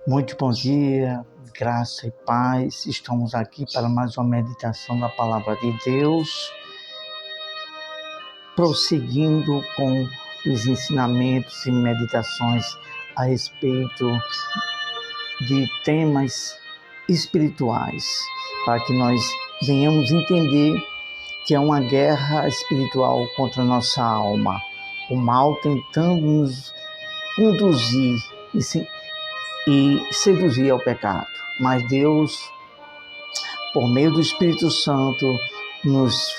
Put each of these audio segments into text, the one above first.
Muito bom dia, graça e paz. Estamos aqui para mais uma meditação da Palavra de Deus, prosseguindo com os ensinamentos e meditações a respeito de temas espirituais, para que nós venhamos entender que é uma guerra espiritual contra a nossa alma, o mal tentando nos conduzir e seduzir ao pecado. Mas Deus, por meio do Espírito Santo, nos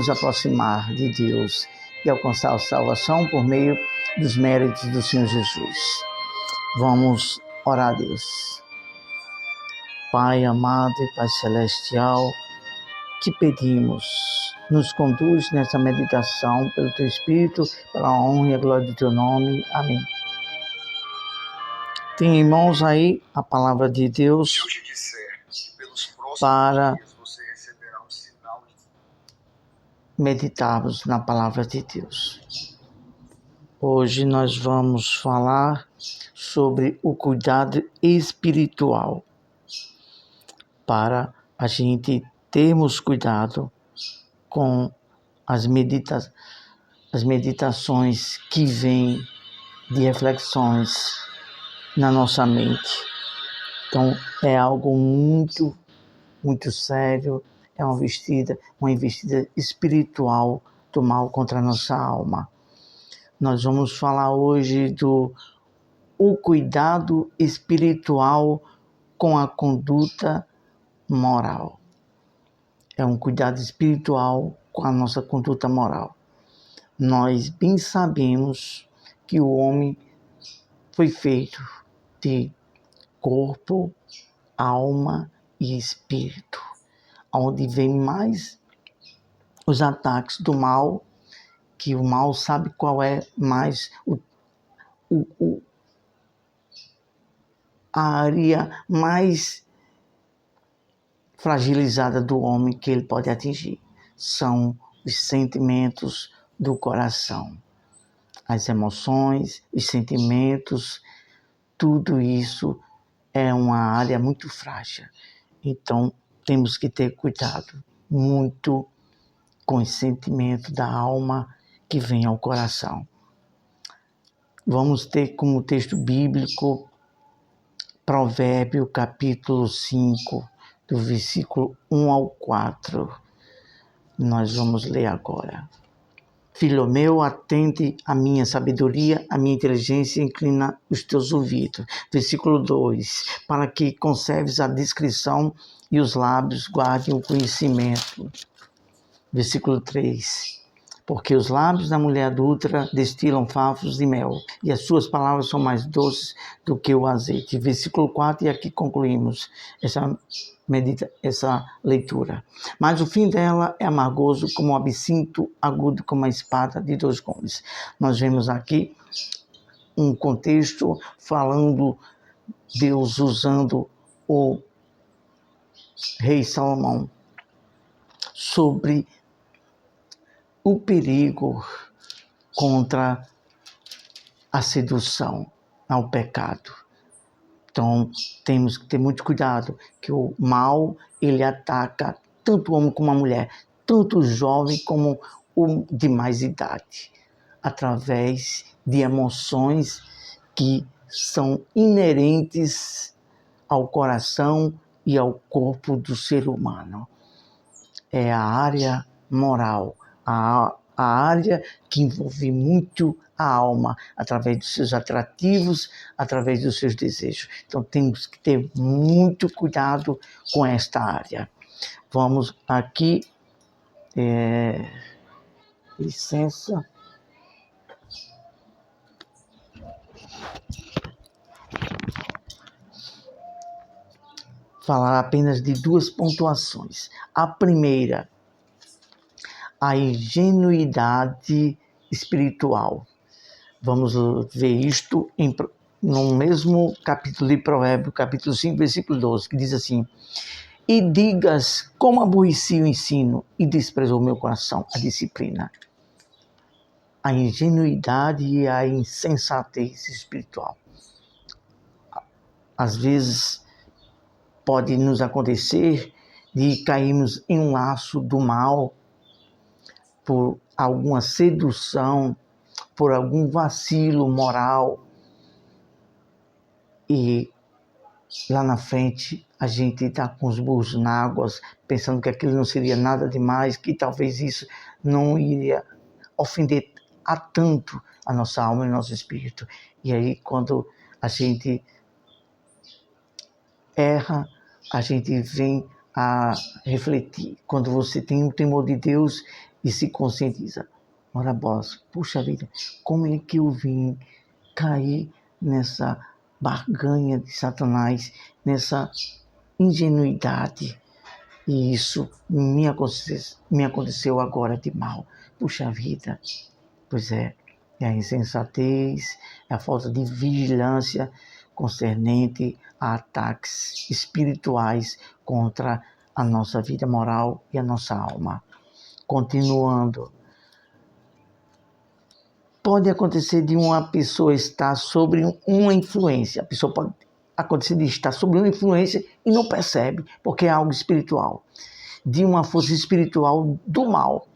aproximar de Deus e alcançar a salvação por meio dos méritos do Senhor Jesus. Vamos orar a Deus. Pai amado e Pai celestial, te pedimos, nos conduz nessa meditação pelo Teu Espírito, para a honra e a glória do Teu nome. Amém. Tem em mãos aí a palavra de Deus para meditarmos na palavra de Deus. Hoje nós vamos falar sobre o cuidado espiritual, para a gente termos cuidado com as meditações que vêm de reflexões na nossa mente. Então, é algo muito, muito sério, é uma investida espiritual do mal contra a nossa alma. Nós vamos falar hoje o cuidado espiritual com a conduta moral. É um cuidado espiritual com a nossa conduta moral. Nós bem sabemos que o homem foi feito de corpo, alma e espírito, onde vem mais os ataques do mal, que o mal sabe qual é mais a área mais fragilizada do homem que ele pode atingir. São os sentimentos do coração, as emoções, os sentimentos, tudo isso é uma área muito frágil. Então, temos que ter cuidado muito com o sentimento da alma que vem ao coração. Vamos ter como texto bíblico Provérbio capítulo 5, do versículo 1 ao 4. Nós vamos ler agora. Filho meu, atende à minha sabedoria, à minha inteligência, inclina os teus ouvidos. Versículo 2. Para que conserves a discrição e os lábios guardem o conhecimento. Versículo 3. Porque os lábios da mulher adúltera destilam favos de mel, e as suas palavras são mais doces do que o azeite. Versículo 4, e aqui concluímos essa leitura. Mas o fim dela é amargoso como um absinto, agudo como uma espada de dois gumes. Nós vemos aqui um contexto falando Deus usando o rei Salomão sobre o perigo contra a sedução ao pecado. Então, temos que ter muito cuidado, que o mal, ele ataca tanto o homem como a mulher, tanto o jovem como o de mais idade, através de emoções que são inerentes ao coração e ao corpo do ser humano. É a área moral, a área que envolve muito a alma, através dos seus atrativos, através dos seus desejos. Então, temos que ter muito cuidado com esta área. Vamos aqui, licença. Falar apenas de duas pontuações. A primeira, a ingenuidade espiritual. Vamos ver isto no mesmo capítulo de Provérbio, capítulo 5, versículo 12, que diz assim: e digas, como aborreci o ensino e desprezou meu coração a disciplina. A ingenuidade e a insensatez espiritual. às vezes pode nos acontecer de cairmos em um laço do mal por alguma sedução, por algum vacilo moral, e lá na frente a gente está com os burros na água, pensando que aquilo não seria nada demais, que talvez isso não iria ofender a tanto a nossa alma e o nosso espírito. E aí, quando a gente erra, a gente vem a refletir. Quando você tem o temor de Deus e se conscientiza, ora bolas, puxa vida, como é que eu vim cair nessa barganha de Satanás, nessa ingenuidade? E isso me aconteceu agora de mal. Puxa vida, pois é a insensatez, é a falta de vigilância concernente a ataques espirituais contra a nossa vida moral e a nossa alma. Continuando, pode acontecer de uma pessoa estar sobre uma influência, a pessoa pode acontecer de estar sobre uma influência e não percebe, porque é algo espiritual, de uma força espiritual do mal,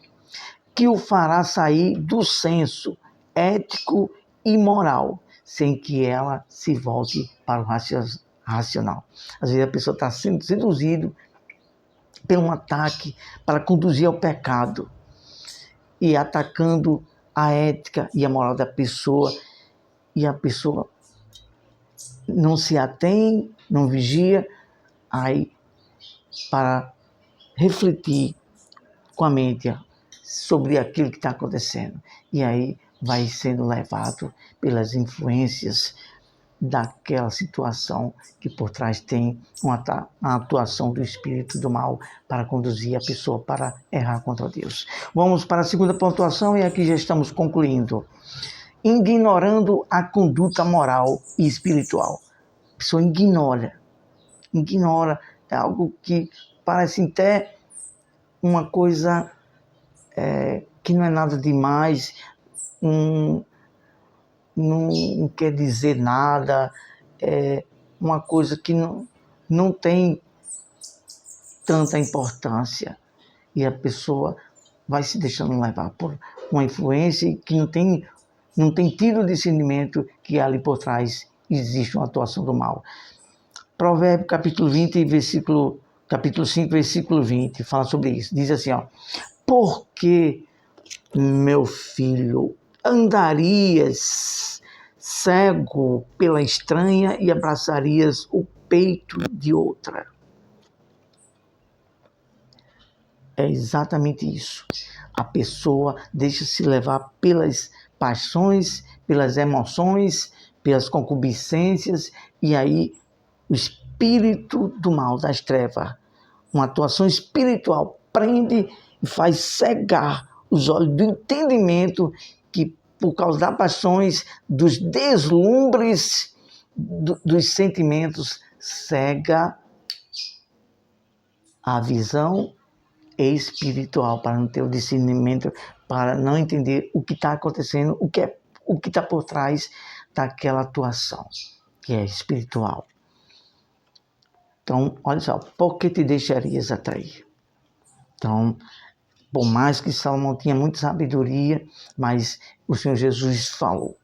que o fará sair do senso ético e moral, sem que ela se volte para o racional. Às vezes a pessoa está sendo seduzida por um ataque para conduzir ao pecado e atacando a ética e a moral da pessoa, e a pessoa não se atém, não vigia, aí para refletir com a mente sobre aquilo que está acontecendo. E aí vai sendo levado pelas influências daquela situação que por trás tem a atuação do espírito do mal para conduzir a pessoa para errar contra Deus. Vamos para a segunda pontuação e aqui já estamos concluindo. Ignorando a conduta moral e espiritual. A pessoa ignora, é algo que parece até uma coisa que não é nada demais, não quer dizer nada, é uma coisa que não tem tanta importância, e a pessoa vai se deixando levar por uma influência que não tem tido o discernimento que ali por trás existe uma atuação do mal. Provérbio capítulo 5, versículo 20, fala sobre isso. Diz assim, porque, meu filho, andarias cego pela estranha e abraçarias o peito de outra. É exatamente isso. A pessoa deixa-se levar pelas paixões, pelas emoções, pelas concupiscências, e aí o espírito do mal, das trevas, uma atuação espiritual, prende e faz cegar os olhos do entendimento, que por causa das paixões, dos deslumbres, dos sentimentos, cega a visão espiritual, para não ter o discernimento, para não entender o que está acontecendo, o que está por trás daquela atuação, que é espiritual. Então, olha só, por que te deixarias atrair? Então, por mais que Salomão tinha muita sabedoria, mas o Senhor Jesus falou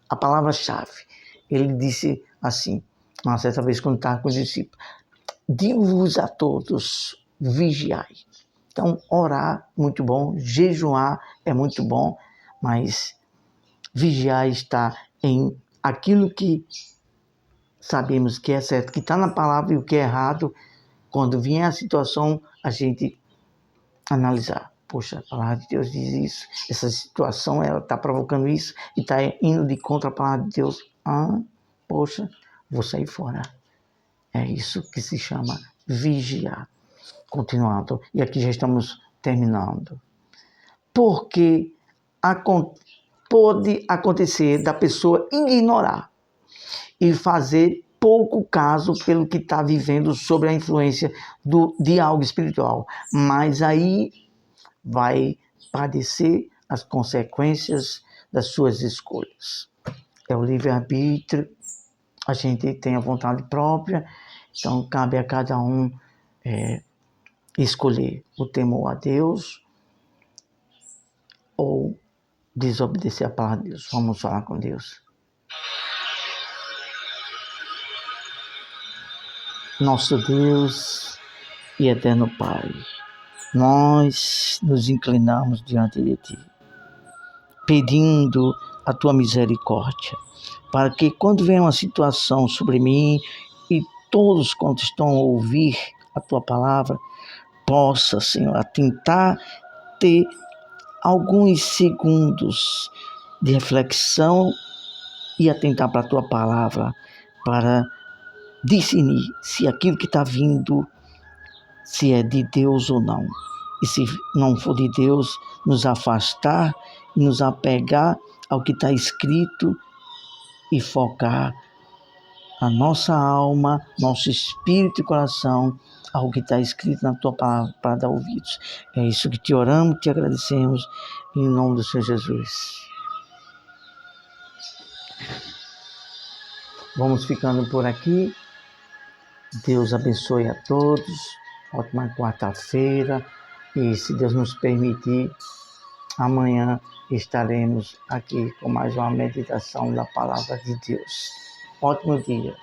a palavra-chave. Ele disse assim, uma certa vez quando estava com os discípulos: digo-vos a todos, vigiai. Então, orar, muito bom, jejuar é muito bom, mas vigiar está em aquilo que sabemos que é certo, que está na palavra, e o que é errado, quando vier a situação, a gente analisar. Poxa, a palavra de Deus diz isso, essa situação ela está provocando isso e está indo de contra a palavra de Deus. Poxa, vou sair fora. É isso que se chama vigiar. Continuando, e aqui já estamos terminando. Porque pode acontecer da pessoa ignorar e fazer pouco caso pelo que está vivendo sobre a influência de algo espiritual. Mas aí vai padecer as consequências das suas escolhas. É o livre-arbítrio, a gente tem a vontade própria, então cabe a cada um escolher o temor a Deus ou desobedecer a palavra de Deus. Vamos falar com Deus. Nosso Deus e eterno Pai, nós nos inclinamos diante de Ti, pedindo a Tua misericórdia, para que quando vem uma situação sobre mim e todos quantos estão a ouvir a Tua palavra, possa, Senhor, atentar ter alguns segundos de reflexão e atentar para a Tua palavra, para discernir se aquilo que está vindo, se é de Deus ou não. E se não for de Deus, nos afastar e nos apegar ao que está escrito e focar a nossa alma, nosso espírito e coração ao que está escrito na Tua palavra para dar ouvidos. É isso que te oramos, te agradecemos, em nome do Senhor Jesus. Vamos ficando por aqui. Deus abençoe a todos. Ótima quarta-feira. E se Deus nos permitir, amanhã estaremos aqui com mais uma meditação da palavra de Deus. Ótimo dia.